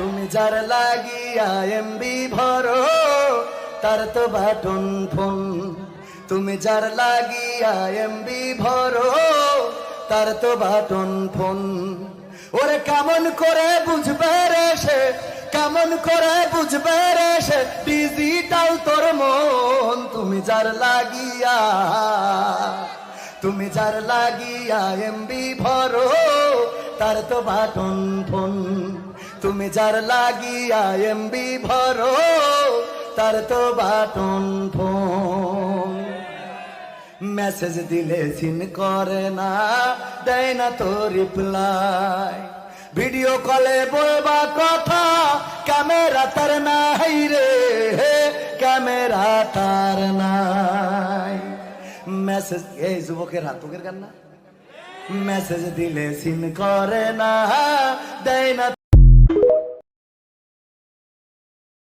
তুমি যার লাগিয়া এমবি ভরো তার তো বাটন ফোন। তুমি যার লাগিয়া এমবি ভরো তার তো বাটন ফোন। ওরে কেমন করে বুঝবে রে সে, কেমন করে বুঝবে রে সে ডিজিটাল তোর মন। তুমি যার লাগিয়া, তুমি যার লাগিয়া এমবি ভরো তার তো বাটন ফোন। তুমি যার লাগিয়া এমবি ভরো তার তো বাটন ফোন। মেসেজ দিলে সিন করে না, দেয় না তো রিপ্লাই। ভিডিও কলে বলবা কথা, ক্যামেরা তার নাই রে, ক্যামেরা তার নাই। মেসেজ, এই যুবকের হাতুকের গান না, মেসেজ দিলে সিন করে না, দেয় না।